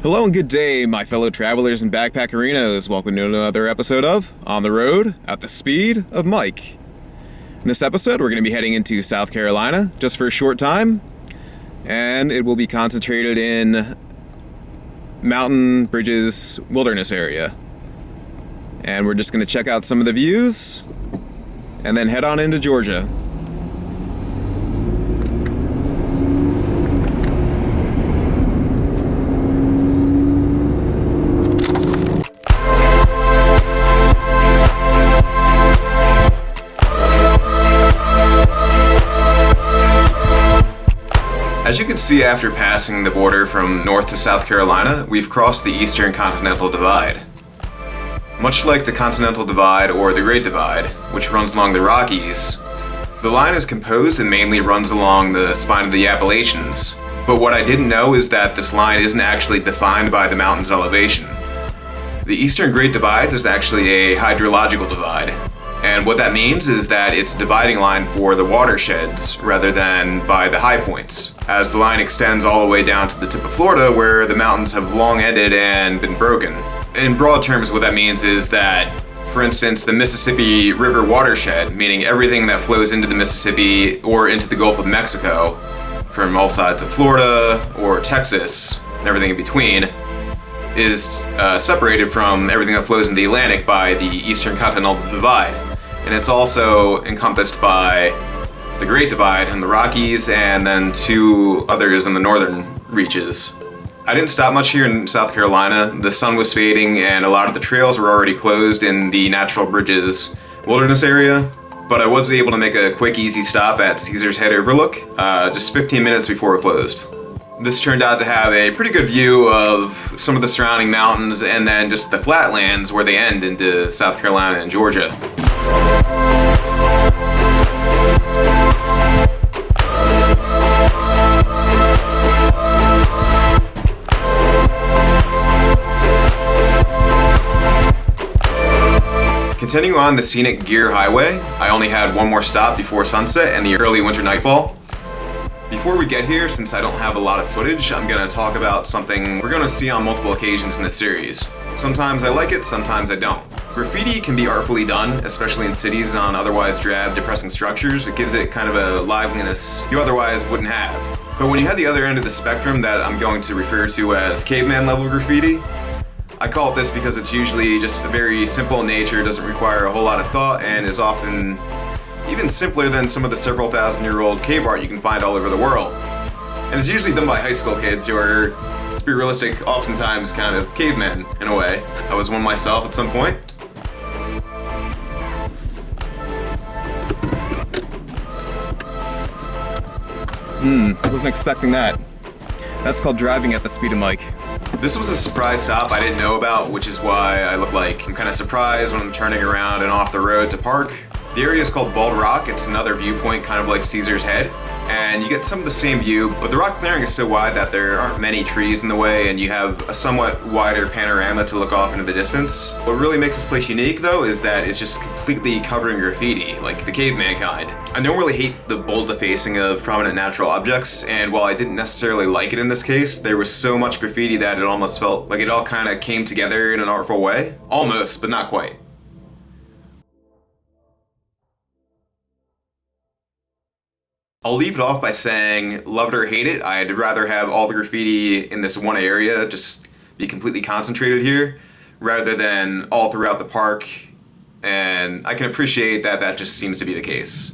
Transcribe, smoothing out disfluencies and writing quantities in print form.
Hello and good day, my fellow travelers and backpackerinos. Welcome to another episode of On the Road at the Speed of Mike. In this episode, we're going to be heading into South Carolina just for a short time, and it will be concentrated in mountain, bridges, wilderness area. And we're just going to check out some of the views and then head on into Georgia. As you can see after passing the border from North to South Carolina, we've crossed the Eastern Continental Divide. Much like the Continental Divide or the Great Divide, which runs along the Rockies, the line is composed and mainly runs along the spine of the Appalachians. But what I didn't know is that this line isn't actually defined by the mountain's elevation. The Eastern Great Divide is actually a hydrological divide. And what that means is that it's a dividing line for the watersheds rather than by the high points, as the line extends all the way down to the tip of Florida where the mountains have long ended and been broken. In broad terms, what that means is that, for instance, the Mississippi River watershed, meaning everything that flows into the Mississippi or into the Gulf of Mexico from all sides of Florida or Texas and everything in between, is separated from everything that flows into the Atlantic by the Eastern Continental Divide. And it's also encompassed by the Great Divide in the Rockies and then two others in the northern reaches. I didn't stop much here in South Carolina. The sun was fading and a lot of the trails were already closed in the Natural Bridges wilderness area. But I was able to make a quick, easy stop at Caesars Head Overlook just 15 minutes before it closed. This turned out to have a pretty good view of some of the surrounding mountains and then just the flatlands where they end into South Carolina and Georgia. Continuing on the scenic Gear Highway, I only had one more stop before sunset and the early winter nightfall. Before we get here, since I don't have a lot of footage, I'm going to talk about something we're going to see on multiple occasions in this series. Sometimes I like it, sometimes I don't. Graffiti can be artfully done, especially in cities on otherwise drab, depressing structures. It gives it kind of a liveliness you otherwise wouldn't have. But when you have the other end of the spectrum that I'm going to refer to as caveman level graffiti, I call it this because it's usually just very simple in nature, doesn't require a whole lot of thought, and is often even simpler than some of the several thousand-year-old cave art you can find all over the world. And it's usually done by high school kids who are, let's be realistic, oftentimes kind of cavemen in a way. I was one myself at some point. Wasn't expecting that. That's called driving at the speed of Mike. This was a surprise stop I didn't know about, which is why I look like I'm kind of surprised when I'm turning around and off the road to park. The area is called Bald Rock. It's another viewpoint kind of like Caesars Head, and you get some of the same view, but the rock clearing is so wide that there aren't many trees in the way and you have a somewhat wider panorama to look off into the distance. What really makes this place unique though is that it's just completely covered in graffiti, like the caveman kind. I don't really hate the bold defacing of prominent natural objects, and while I didn't necessarily like it in this case, there was so much graffiti that it almost felt like it all kind of came together in an artful way. Almost, but not quite. I'll leave it off by saying, love it or hate it, I'd rather have all the graffiti in this one area just be completely concentrated here, rather than all throughout the park, and I can appreciate that that just seems to be the case.